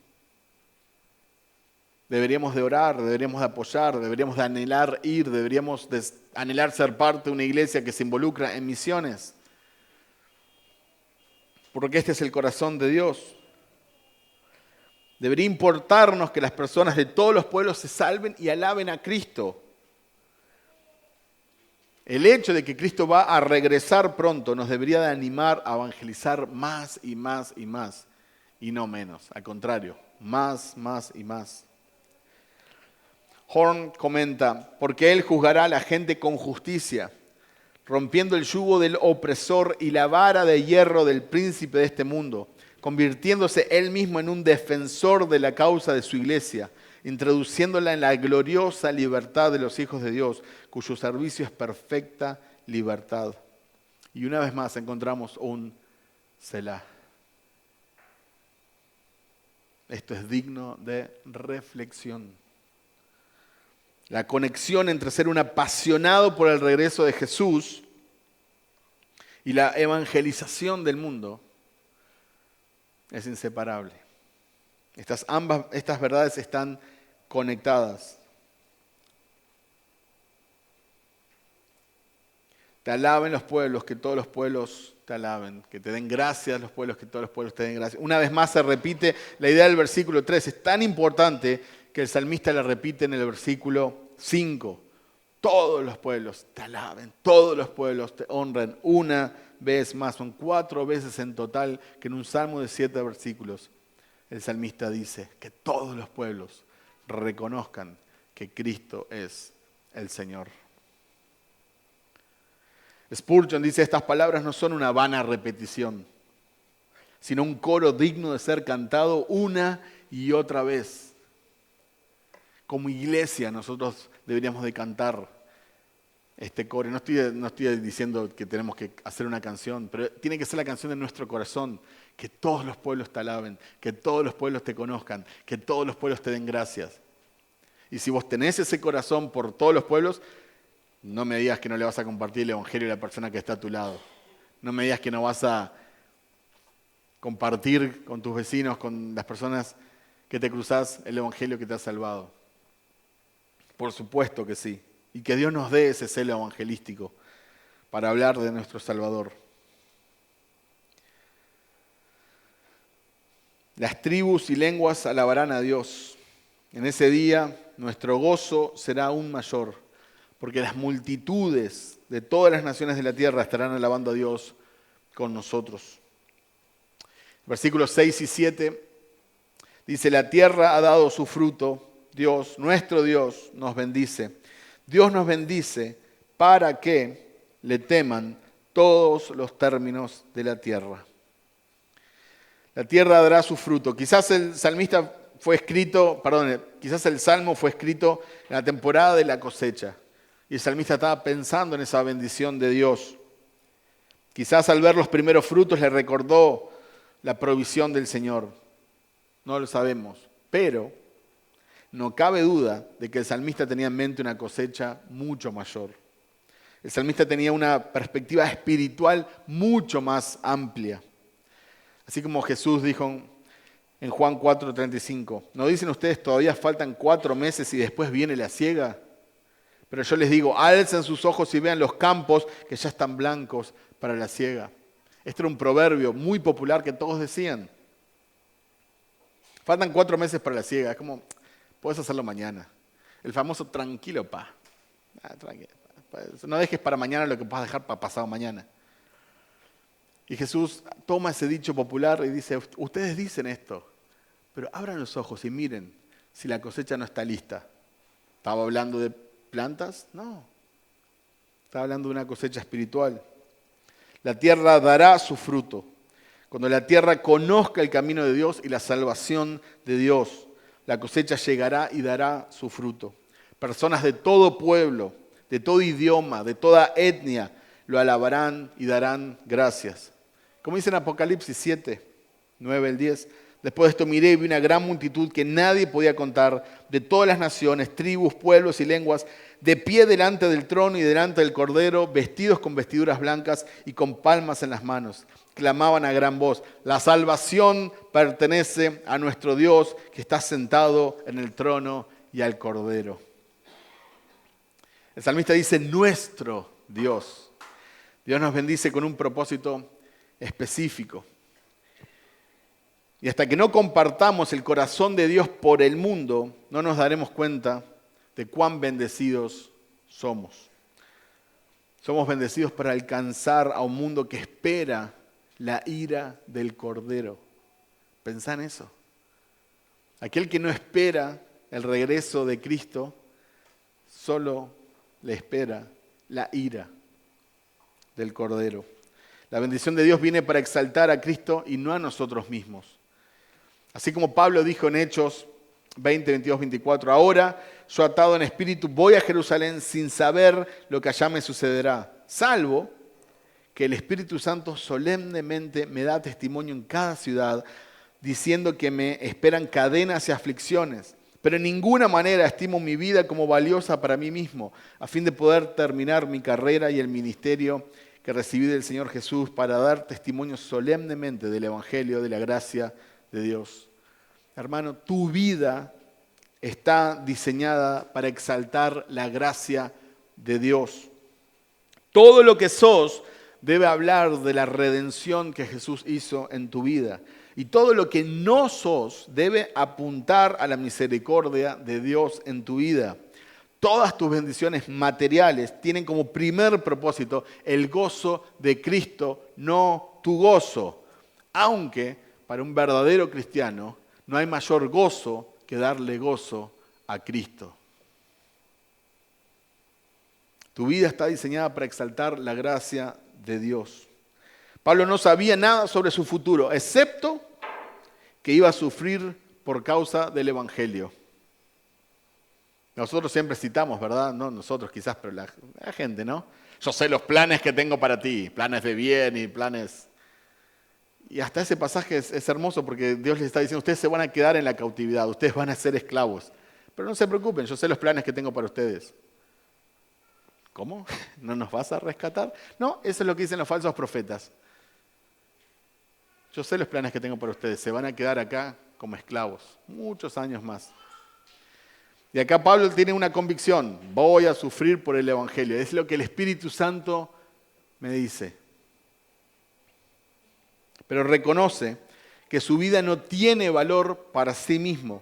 Deberíamos de orar, deberíamos de apoyar, deberíamos de anhelar ir, deberíamos de anhelar ser parte de una iglesia que se involucra en misiones. Porque este es el corazón de Dios. Debería importarnos que las personas de todos los pueblos se salven y alaben a Cristo. El hecho de que Cristo va a regresar pronto nos debería de animar a evangelizar más y más y más, y no menos. Al contrario, más y más. Horn comenta, porque Él juzgará a la gente con justicia, rompiendo el yugo del opresor y la vara de hierro del príncipe de este mundo, convirtiéndose Él mismo en un defensor de la causa de su iglesia, introduciéndola en la gloriosa libertad de los hijos de Dios, cuyo servicio es perfecta libertad. Y una vez más encontramos un Selah. Esto es digno de reflexión. La conexión entre ser un apasionado por el regreso de Jesús y la evangelización del mundo es inseparable. Estas verdades están conectadas. Te alaben los pueblos, que todos los pueblos te alaben. Que te den gracias los pueblos, que todos los pueblos te den gracias. Una vez más se repite la idea del versículo 3. Es tan importante que el salmista la repite en el versículo 5. Todos los pueblos te alaben, todos los pueblos te honren una vez más. Son 4 veces en total que en un salmo de 7 versículos el salmista dice que todos los pueblos reconozcan que Cristo es el Señor. Spurgeon dice, estas palabras no son una vana repetición, sino un coro digno de ser cantado una y otra vez. Como iglesia nosotros deberíamos de cantar este coro. No estoy diciendo que tenemos que hacer una canción, pero tiene que ser la canción de nuestro corazón. Que todos los pueblos te alaben, que todos los pueblos te conozcan, que todos los pueblos te den gracias. Y si vos tenés ese corazón por todos los pueblos, no me digas que no le vas a compartir el evangelio a la persona que está a tu lado. No me digas que no vas a compartir con tus vecinos, con las personas que te cruzás, el evangelio que te ha salvado. Por supuesto que sí. Y que Dios nos dé ese celo evangelístico para hablar de nuestro Salvador. Las tribus y lenguas alabarán a Dios. En ese día nuestro gozo será aún mayor, porque las multitudes de todas las naciones de la tierra estarán alabando a Dios con nosotros. Versículos 6 y 7 dice, la tierra ha dado su fruto, Dios, nuestro Dios, nos bendice. Dios nos bendice para que le teman todos los términos de la tierra. La tierra dará su fruto. Quizás el salmo fue escrito en la temporada de la cosecha. Y el salmista estaba pensando en esa bendición de Dios. Quizás al ver los primeros frutos le recordó la provisión del Señor. No lo sabemos. Pero no cabe duda de que el salmista tenía en mente una cosecha mucho mayor. El salmista tenía una perspectiva espiritual mucho más amplia. Así como Jesús dijo en Juan 4:35, ¿no dicen ustedes todavía faltan 4 meses y después viene la siega? Pero yo les digo, alcen sus ojos y vean los campos que ya están blancos para la siega. Este era un proverbio muy popular que todos decían. Faltan 4 meses para la siega, es como, puedes hacerlo mañana. El famoso tranquilo, pa. Tranquilo. No dejes para mañana lo que puedas dejar para pasado mañana. Y Jesús toma ese dicho popular y dice, ustedes dicen esto, pero abran los ojos y miren si la cosecha no está lista. ¿Estaba hablando de plantas? No. Estaba hablando de una cosecha espiritual. La tierra dará su fruto. Cuando la tierra conozca el camino de Dios y la salvación de Dios, la cosecha llegará y dará su fruto. Personas de todo pueblo, de todo idioma, de toda etnia, lo alabarán y darán gracias. Como dice en Apocalipsis 7, 9 al 10, Después de esto miré y vi una gran multitud que nadie podía contar, de todas las naciones, tribus, pueblos y lenguas, de pie delante del trono y delante del Cordero, vestidos con vestiduras blancas y con palmas en las manos. Clamaban a gran voz: la salvación pertenece a nuestro Dios que está sentado en el trono y al Cordero. El salmista dice nuestro Dios. Dios nos bendice con un propósito específico. Y hasta que no compartamos el corazón de Dios por el mundo, no nos daremos cuenta de cuán bendecidos somos. Somos bendecidos para alcanzar a un mundo que espera la ira del Cordero. Pensá en eso. Aquel que no espera el regreso de Cristo, solo le espera la ira del Cordero. La bendición de Dios viene para exaltar a Cristo y no a nosotros mismos. Así como Pablo dijo en Hechos 20, 22, 24, ahora yo atado en espíritu voy a Jerusalén sin saber lo que allá me sucederá, salvo que el Espíritu Santo solemnemente me da testimonio en cada ciudad, diciendo que me esperan cadenas y aflicciones. Pero en ninguna manera estimo mi vida como valiosa para mí mismo, a fin de poder terminar mi carrera y el ministerio que recibí del Señor Jesús para dar testimonio solemnemente del Evangelio, de la gracia de Dios. Hermano, tu vida está diseñada para exaltar la gracia de Dios. Todo lo que sos debe hablar de la redención que Jesús hizo en tu vida. Y todo lo que no sos debe apuntar a la misericordia de Dios en tu vida. Todas tus bendiciones materiales tienen como primer propósito el gozo de Cristo, no tu gozo. Aunque para un verdadero cristiano no hay mayor gozo que darle gozo a Cristo. Tu vida está diseñada para exaltar la gracia de Dios. Pablo no sabía nada sobre su futuro, excepto que iba a sufrir por causa del Evangelio. Nosotros siempre citamos, ¿verdad? No nosotros quizás, pero la gente, ¿no? Yo sé los planes que tengo para ti, planes de bien y planes... Y hasta ese pasaje es hermoso porque Dios les está diciendo, ustedes se van a quedar en la cautividad, ustedes van a ser esclavos. Pero no se preocupen, yo sé los planes que tengo para ustedes. ¿Cómo? ¿No nos vas a rescatar? No, eso es lo que dicen los falsos profetas. Yo sé los planes que tengo para ustedes, se van a quedar acá como esclavos, muchos años más. Y acá Pablo tiene una convicción, voy a sufrir por el Evangelio. Es lo que el Espíritu Santo me dice. Pero reconoce que su vida no tiene valor para sí mismo.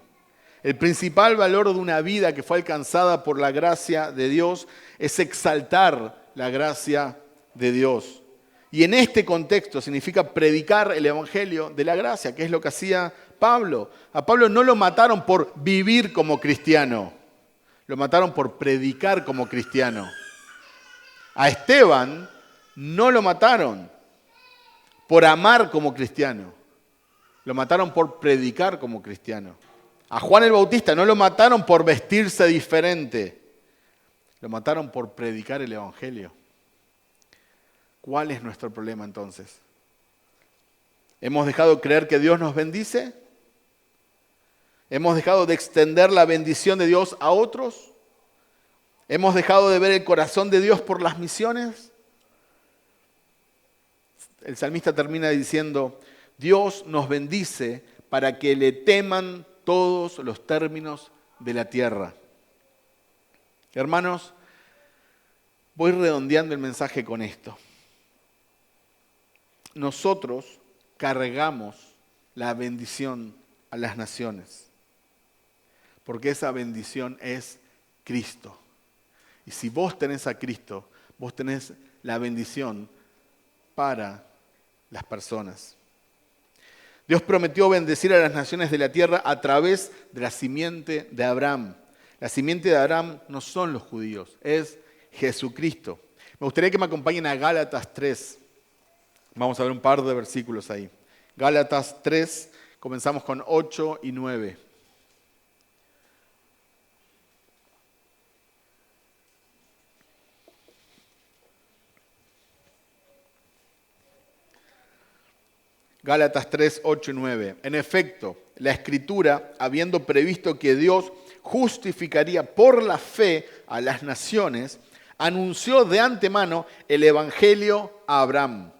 El principal valor de una vida que fue alcanzada por la gracia de Dios es exaltar la gracia de Dios. Y en este contexto significa predicar el Evangelio de la gracia, que es lo que hacía Pablo. A Pablo no lo mataron por vivir como cristiano, lo mataron por predicar como cristiano. A Esteban no lo mataron por amar como cristiano, lo mataron por predicar como cristiano. A Juan el Bautista no lo mataron por vestirse diferente, lo mataron por predicar el Evangelio. ¿Cuál es nuestro problema entonces? ¿Hemos dejado de creer que Dios nos bendice? ¿Hemos dejado de extender la bendición de Dios a otros? ¿Hemos dejado de ver el corazón de Dios por las misiones? El salmista termina diciendo, Dios nos bendice para que le teman todos los términos de la tierra. Hermanos, voy redondeando el mensaje con esto. Nosotros cargamos la bendición a las naciones, porque esa bendición es Cristo. Y si vos tenés a Cristo, vos tenés la bendición para las personas. Dios prometió bendecir a las naciones de la tierra a través de la simiente de Abraham. La simiente de Abraham no son los judíos, es Jesucristo. Me gustaría que me acompañen a Gálatas 3. Vamos a ver un par de versículos ahí. Gálatas 3, comenzamos con 8 y 9. Gálatas 3, 8 y 9. En efecto, la Escritura, habiendo previsto que Dios justificaría por la fe a las naciones, anunció de antemano el Evangelio a Abraham.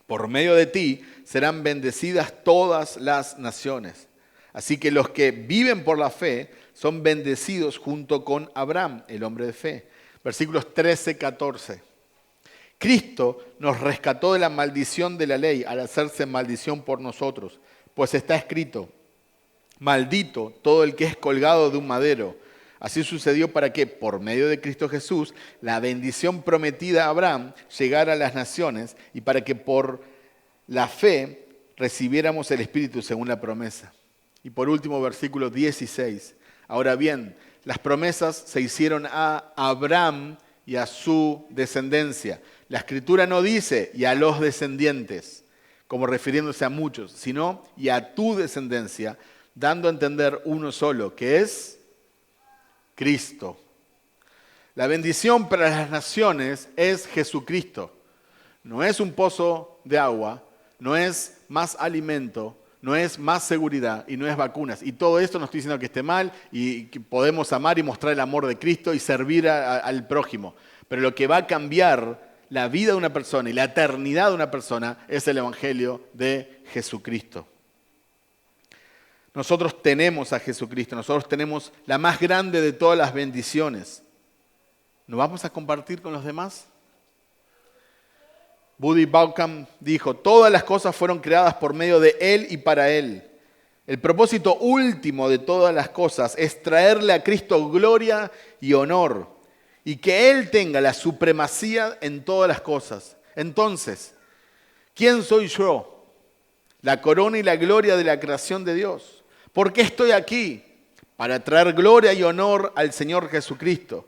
Por medio de ti serán bendecidas todas las naciones. Así que los que viven por la fe son bendecidos junto con Abraham, el hombre de fe. Versículos 13, 14. Cristo nos rescató de la maldición de la ley al hacerse maldición por nosotros, pues está escrito: maldito todo el que es colgado de un madero. Así sucedió para que, por medio de Cristo Jesús, la bendición prometida a Abraham llegara a las naciones y para que por la fe recibiéramos el Espíritu según la promesa. Y por último, versículo 16. Ahora bien, las promesas se hicieron a Abraham y a su descendencia. La Escritura no dice y a los descendientes, como refiriéndose a muchos, sino y a tu descendencia, dando a entender uno solo, que es Cristo. La bendición para las naciones es Jesucristo. No es un pozo de agua, no es más alimento, no es más seguridad y no es vacunas. Y todo esto no estoy diciendo que esté mal y que podemos amar y mostrar el amor de Cristo y servir al prójimo. Pero lo que va a cambiar la vida de una persona y la eternidad de una persona es el Evangelio de Jesucristo. Nosotros tenemos a Jesucristo, nosotros tenemos la más grande de todas las bendiciones. ¿Nos vamos a compartir con los demás? Buddy Baucham dijo: todas las cosas fueron creadas por medio de Él y para Él. El propósito último de todas las cosas es traerle a Cristo gloria y honor y que Él tenga la supremacía en todas las cosas. Entonces, ¿quién soy yo? La corona y la gloria de la creación de Dios. ¿Por qué estoy aquí? Para traer gloria y honor al Señor Jesucristo.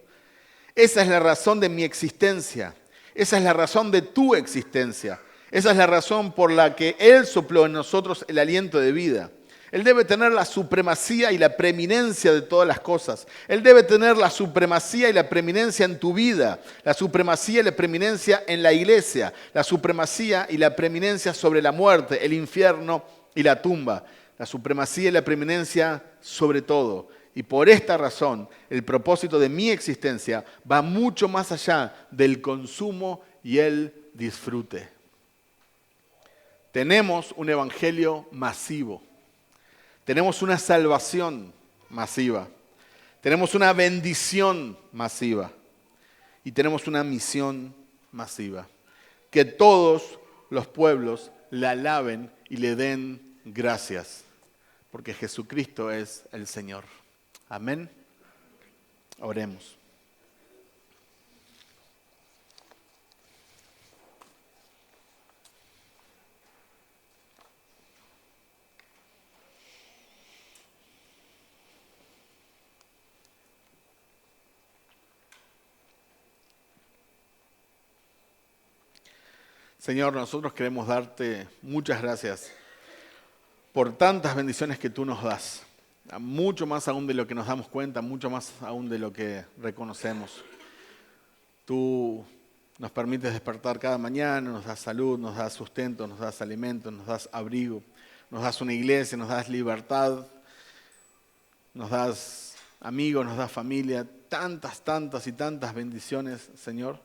Esa es la razón de mi existencia. Esa es la razón de tu existencia. Esa es la razón por la que Él sopló en nosotros el aliento de vida. Él debe tener la supremacía y la preeminencia de todas las cosas. Él debe tener la supremacía y la preeminencia en tu vida, la supremacía y la preeminencia en la iglesia, la supremacía y la preeminencia sobre la muerte, el infierno y la tumba, la supremacía y la preeminencia sobre todo. Y por esta razón, el propósito de mi existencia va mucho más allá del consumo y el disfrute. Tenemos un evangelio masivo. Tenemos una salvación masiva. Tenemos una bendición masiva. Y tenemos una misión masiva. Que todos los pueblos le alaben y le den gracias. Porque Jesucristo es el Señor. Amén. Oremos. Señor, nosotros queremos darte muchas gracias por tantas bendiciones que tú nos das. Mucho más aún de lo que nos damos cuenta, mucho más aún de lo que reconocemos. Tú nos permites despertar cada mañana, nos das salud, nos das sustento, nos das alimento, nos das abrigo, nos das una iglesia, nos das libertad, nos das amigos, nos das familia, tantas y tantas bendiciones, Señor.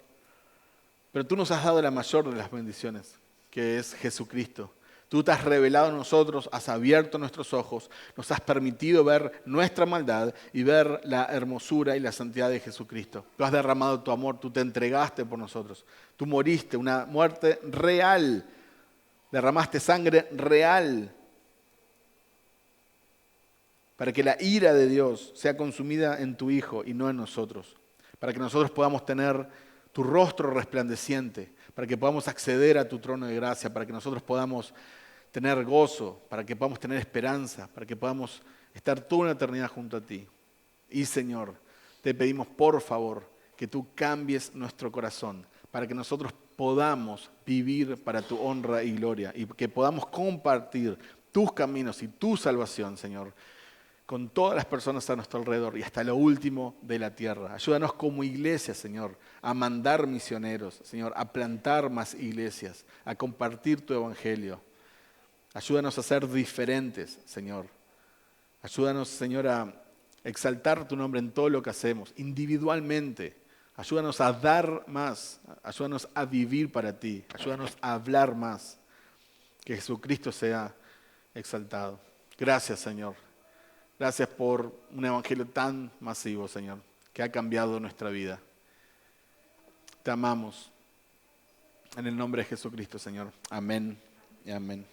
Pero tú nos has dado la mayor de las bendiciones, que es Jesucristo. Tú te has revelado a nosotros, has abierto nuestros ojos, nos has permitido ver nuestra maldad y ver la hermosura y la santidad de Jesucristo. Tú has derramado tu amor, tú te entregaste por nosotros. Tú moriste una muerte real, derramaste sangre real para que la ira de Dios sea consumida en tu Hijo y no en nosotros. Para que nosotros podamos tener tu rostro resplandeciente, para que podamos acceder a tu trono de gracia, para que nosotros podamos tener gozo, para que podamos tener esperanza, para que podamos estar toda una eternidad junto a ti. Y Señor, te pedimos por favor que tú cambies nuestro corazón, para que nosotros podamos vivir para tu honra y gloria y que podamos compartir tus caminos y tu salvación, Señor, con todas las personas a nuestro alrededor y hasta lo último de la tierra. Ayúdanos como iglesia, Señor, a mandar misioneros, Señor, a plantar más iglesias, a compartir tu evangelio. Ayúdanos a ser diferentes, Señor. Ayúdanos, Señor, a exaltar tu nombre en todo lo que hacemos, individualmente. Ayúdanos a dar más, ayúdanos a vivir para ti, ayúdanos a hablar más. Que Jesucristo sea exaltado. Gracias, Señor. Gracias por un evangelio tan masivo, Señor, que ha cambiado nuestra vida. Te amamos. En el nombre de Jesucristo, Señor. Amén y amén.